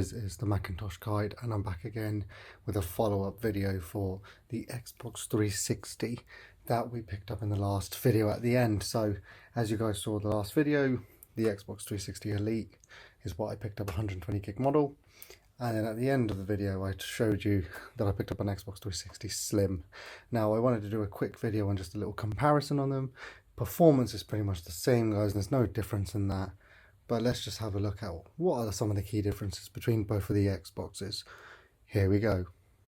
guys, it's the Macintosh Guide, and I'm back again with a follow-up video for the Xbox 360 that we picked up in the last video at the end. So as you guys saw the last video, the Xbox 360 Elite is what I picked up, 120 gig model, and then at the end of the video I showed you that I picked up an Xbox 360 Slim. Now I wanted to do a quick video and just a little comparison on them. Performance is pretty much the same, guys, and there's no difference in that. But let's just have a look at what are some of the key differences between both of the Xboxes. Here we go.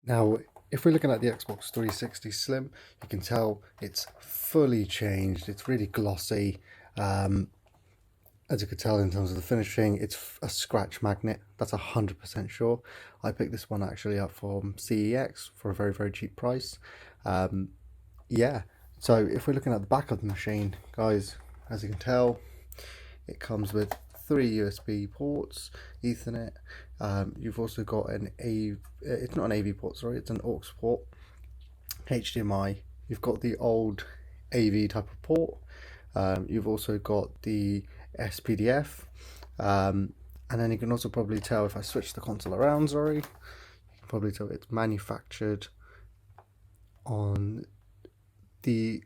Now, if we're looking at the Xbox 360 Slim, you can tell it's fully changed. It's really glossy. As you could tell in terms of the finishing, it's a scratch magnet. That's 100% sure. I picked this one actually up from CEX for a very, very cheap price. Yeah. So if we're looking at the back of the machine, guys, as you can tell, it comes with 3 USB ports, Ethernet. You've also got it's not an AV port, sorry, it's an aux port, HDMI. You've got the old AV type of port. You've also got the SPDF. And then you can also probably tell, if I switch the console around, sorry, you can probably tell it's manufactured on the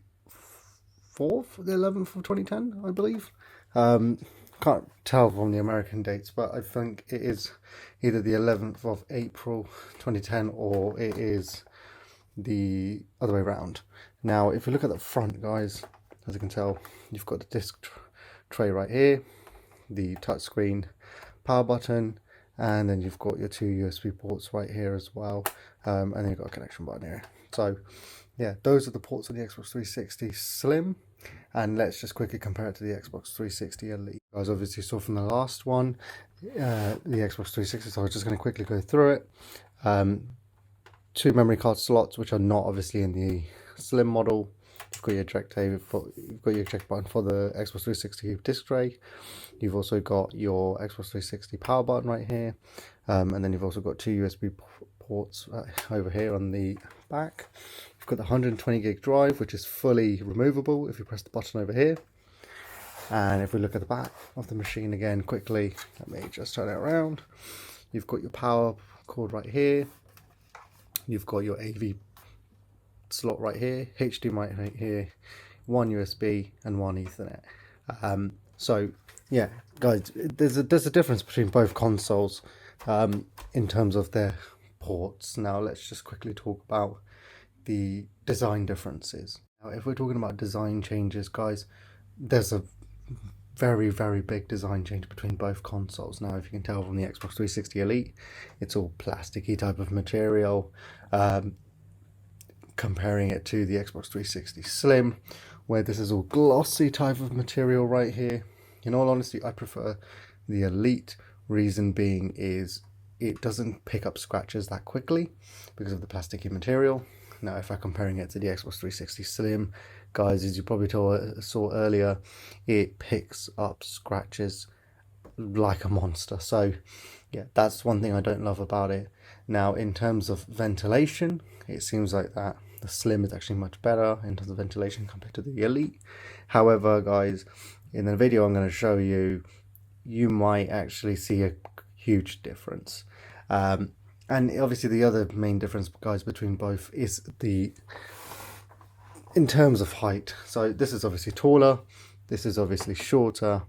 11th of 2010, I believe. Can't tell from the American dates, but I think it is either the 11th of April 2010 or it is the other way around. Now, if you look at the front, guys, as you can tell, you've got the disc tray right here, the touchscreen power button, and then you've got your 2 USB ports right here as well, and then you've got a connection button here. So yeah, those are the ports of the Xbox 360 Slim, and let's just quickly compare it to the Xbox 360 Elite. You guys obviously saw from the last one, the Xbox 360, so I was just going to quickly go through it. 2 memory card slots, which are not obviously in the Slim model. You've got your eject button for the Xbox 360 disc tray. You've also got your Xbox 360 power button right here, and then you've also got 2 USB ports over here on the back. You've got the 120 gig drive, which is fully removable if you press the button over here. And if we look at the back of the machine again quickly, let me just turn it around. You've got your power cord right here. You've got your AV slot right here, HDMI right here, 1 USB and 1 Ethernet. So yeah, guys, there's a difference between both consoles in terms of their ports. Now let's just quickly talk about the design differences. Now, if we're talking about design changes, guys, there's a very, very big design change between both consoles. Now, if you can tell from the Xbox 360 Elite, it's all plasticky type of material. Comparing it to the Xbox 360 Slim, where this is all glossy type of material right here. In all honesty, I prefer the Elite. Reason being is it doesn't pick up scratches that quickly because of the plasticky material. Now, if I'm comparing it to the Xbox 360 Slim, guys, as you probably saw earlier, it picks up scratches like a monster. So yeah, that's one thing I don't love about it. Now, in terms of ventilation, it seems like that the Slim is actually much better in terms of ventilation compared to the Elite. However, guys, in the video I'm going to show you, you might actually see a huge difference. And obviously the other main difference, guys, between both is in terms of height. So this is obviously taller, this is obviously shorter,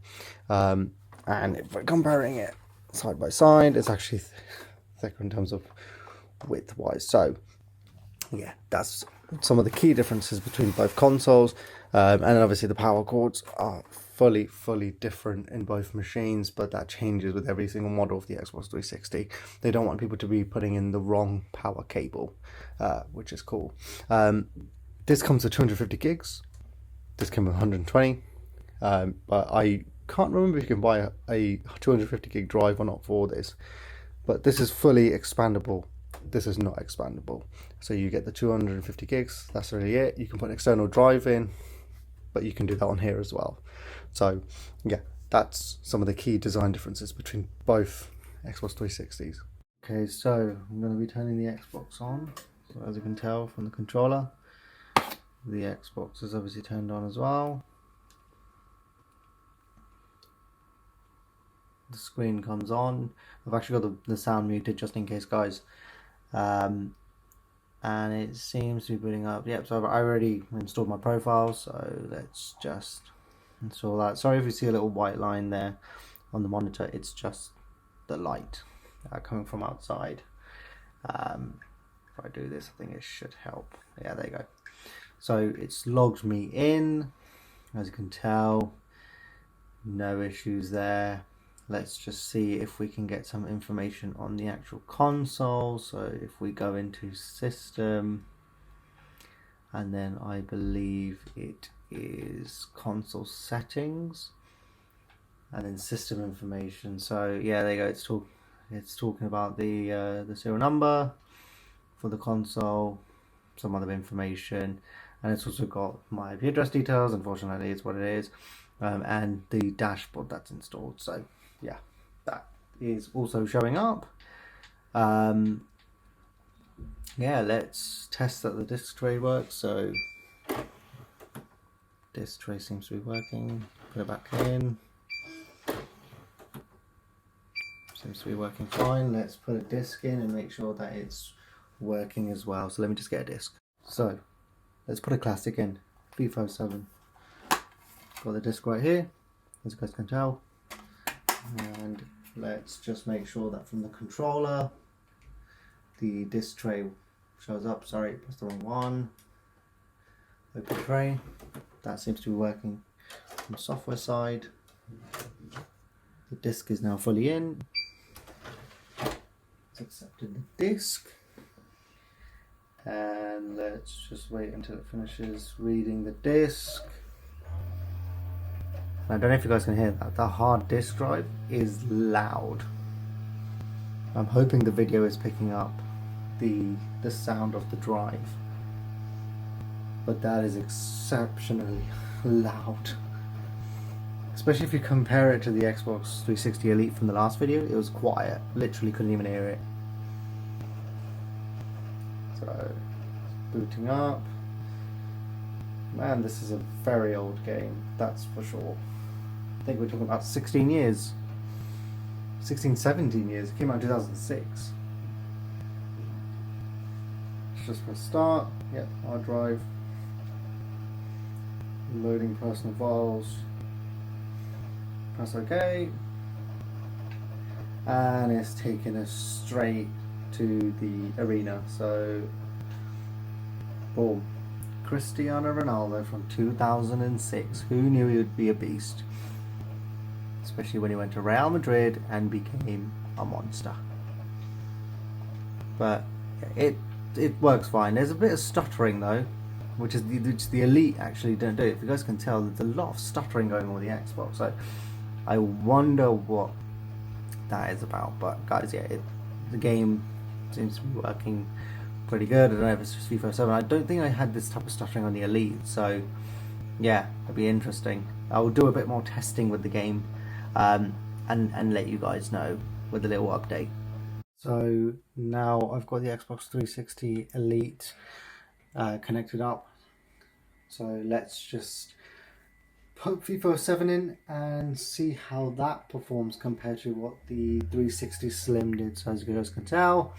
and if we're comparing it side by side, it's actually thicker in terms of width wise. So yeah, that's some of the key differences between both consoles, and then obviously the power cords are fully different in both machines, but that changes with every single model of the Xbox 360. They don't want people to be putting in the wrong power cable, which is cool. This comes with 250 gigs. This came with 120, but I can't remember if you can buy a 250 gig drive or not for this, but this is fully expandable. This is not expandable, so you get the 250 gigs. That's really it. You can put an external drive in, but you can do that on here as well. So yeah, that's some of the key design differences between both Xbox 360s. Okay, so I'm going to be turning the Xbox on. So as you can tell from the controller, the Xbox is obviously turned on as well. the screen comes on. I've actually got the sound muted just in case, guys. And it seems to be booting up. Yep, so I already installed my profile, so let's just install that. Sorry if you see a little white line there on the monitor, it's just the light coming from outside. If I do this, I think it should help. Yeah, there you go. So it's logged me in, as you can tell, no issues there. Let's just see if we can get some information on the actual console. So if we go into system, and then I believe it is console settings, and then system information. So yeah, there you go. It's talking about the serial number for the console, some other information, and it's also got my IP address details. Unfortunately, it's what it is, and the dashboard that's installed. So yeah, that is also showing up. Yeah, let's test that the disk tray works. So disk tray seems to be working. Put it back in. Seems to be working fine. Let's put a disk in and make sure that it's working as well. So let me just get a disk. So let's put a classic in. FIFA 7. Got the disk right here, as you guys can tell. And let's just make sure that from the controller the disk tray shows up. Sorry, pressed the wrong one. Open tray. That seems to be working from the software side. The disk is now fully in. It's accepted the disk. And let's just wait until it finishes reading the disk. I don't know if you guys can hear that. The hard disk drive is loud. I'm hoping the video is picking up the sound of the drive, but that is exceptionally loud. Especially if you compare it to the Xbox 360 Elite from the last video, it was quiet. Literally couldn't even hear it. So, booting up. Man, this is a very old game, that's for sure. I think we're talking about 16 years. 16, 17 years. It came out in 2006. Let's just press start. Yep, hard drive. Loading personal files. Press OK. And it's taking us straight to the arena. So, boom. Cristiano Ronaldo from 2006. Who knew he would be a beast? Especially when he went to Real Madrid and became a monster. But it works fine. There's a bit of stuttering though, which the Elite actually don't do. If you guys can tell, there's a lot of stuttering going on with the Xbox. So I wonder what that is about. But guys, yeah, the game seems to be working pretty good. I don't know if it's just FIFA 7. I don't think I had this type of stuttering on the Elite. So yeah, it'll be interesting. I'll do a bit more testing with the game. And let you guys know with a little update. So now I've got the Xbox 360 Elite connected up. So let's just put FIFA 7 in and see how that performs compared to what the 360 Slim did. So as you guys can tell,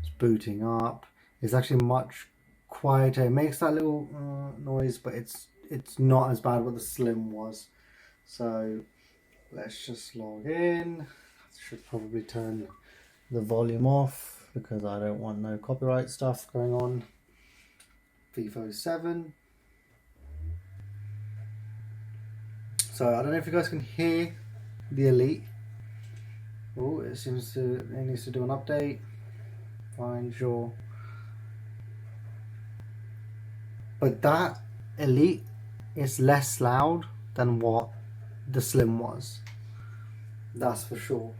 it's booting up. It's actually much quieter. It makes that little noise, but it's not as bad what the Slim was. So let's just log in. Should probably turn the volume off because I don't want no copyright stuff going on. FIFA 7. So I don't know if you guys can hear the Elite. Oh, it needs to do an update. Fine, sure. But that Elite is less loud than what the Slim was. That's for sure.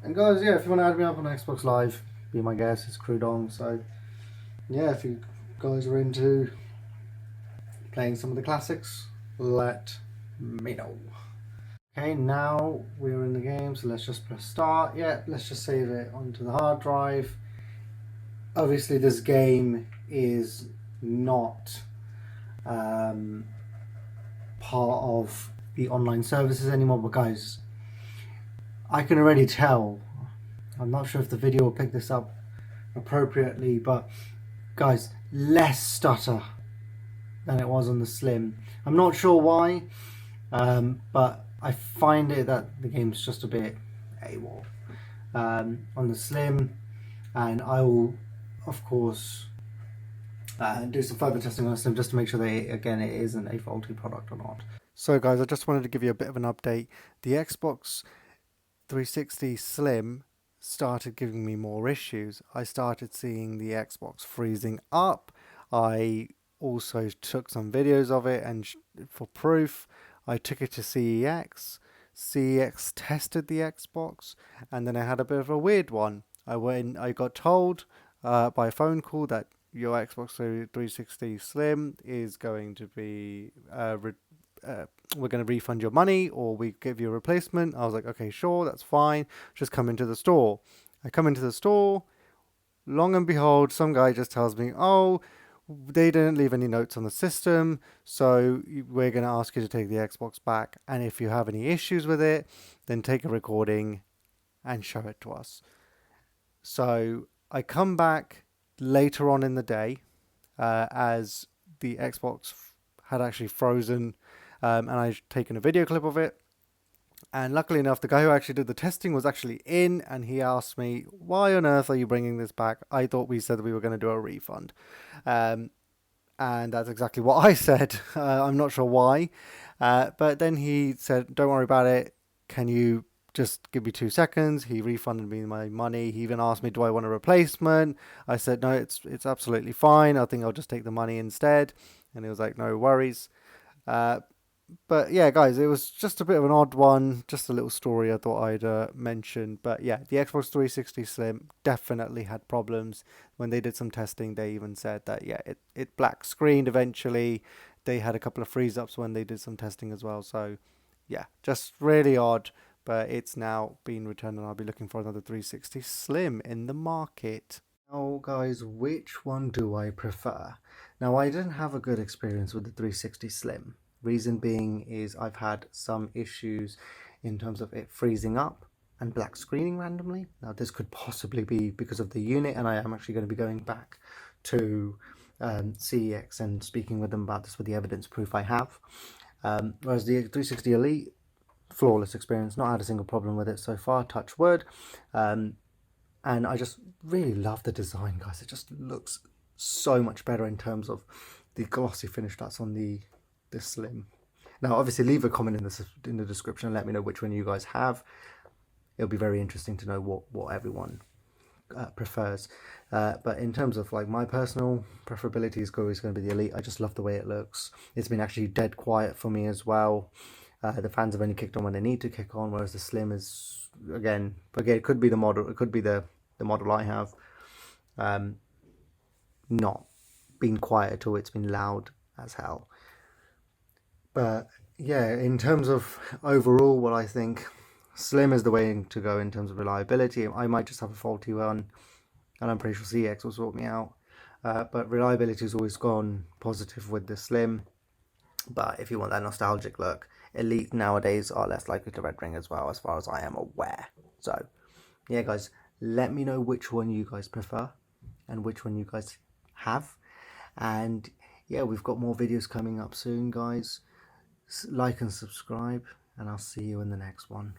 And guys, yeah, if you want to add me up on Xbox Live, be my guest. It's Crudong. So yeah, if you guys are into playing some of the classics, let me know. Okay, now we're in the game, so let's just press start. Yeah, let's just save it onto the hard drive. Obviously this game is not part of the online services anymore. But guys, I can already tell, I'm not sure if the video will pick this up appropriately, but guys, less stutter than it was on the Slim. I'm not sure why, but I find it that the game's just a bit AWOL on the Slim, and I will of course do some further testing on the Slim just to make sure that it isn't a faulty product or not. So guys, I just wanted to give you a bit of an update. The Xbox 360 Slim started giving me more issues. I started seeing the Xbox freezing up. I also took some videos of it, and for proof I took it to CEX. CEX tested the Xbox, and then I had a bit of a weird one. I got told by a phone call that your Xbox 360 Slim is going to be we're going to refund your money, or we give you a replacement. I was like, okay, sure, that's fine. Just come into the store. I come into the store. Long and behold, some guy just tells me, oh, they didn't leave any notes on the system, so we're going to ask you to take the Xbox back. And if you have any issues with it, then take a recording and show it to us. So I come back later on in the day as the Xbox had actually frozen, and I'd taken a video clip of it. And luckily enough, the guy who actually did the testing was actually in, and he asked me, why on earth are you bringing this back? I thought we said that we were going to do a refund. And that's exactly what I said. I'm not sure why. But then he said, don't worry about it. Can you just give me 2 seconds? He refunded me my money. He even asked me, do I want a replacement? I said, no, it's absolutely fine. I think I'll just take the money instead. And he was like, no worries. But yeah, guys, it was just a bit of an odd one, just a little story I thought I'd mention. But yeah, the Xbox 360 Slim definitely had problems. When they did some testing, they even said that, yeah, it black screened eventually. They had a couple of freeze ups when they did some testing as well. So yeah, just really odd. But it's now been returned, and I'll be looking for another 360 Slim in the market. Now, guys, which one do I prefer? Now, I didn't have a good experience with the 360 Slim. Reason being is I've had some issues in terms of it freezing up and black screening randomly. Now this could possibly be because of the unit, and I am actually going to be going back to CEX and speaking with them about this with the evidence proof I have. Whereas the 360 Elite, flawless experience, not had a single problem with it so far, touch wood. And I just really love the design, guys. It just looks so much better in terms of the glossy finish that's on the Slim. Now obviously leave a comment in the description and let me know which one you guys have. It'll be very interesting to know what everyone prefers, but in terms of like my personal preferability is always going to be the Elite. I just love the way it looks. It's been actually dead quiet for me as well. The fans have only kicked on when they need to kick on, whereas the Slim is again it could be the model, it could be the model I have, not been quiet at all. It's been loud as hell. But yeah, in terms of overall, what I think, Slim is the way to go in terms of reliability. I might just have a faulty one, and I'm pretty sure CX will sort me out. But reliability has always gone positive with the Slim. But if you want that nostalgic look, Elite nowadays are less likely to red ring as well, as far as I am aware. So yeah, guys, let me know which one you guys prefer and which one you guys have. And yeah, we've got more videos coming up soon, guys. Like and subscribe, and I'll see you in the next one.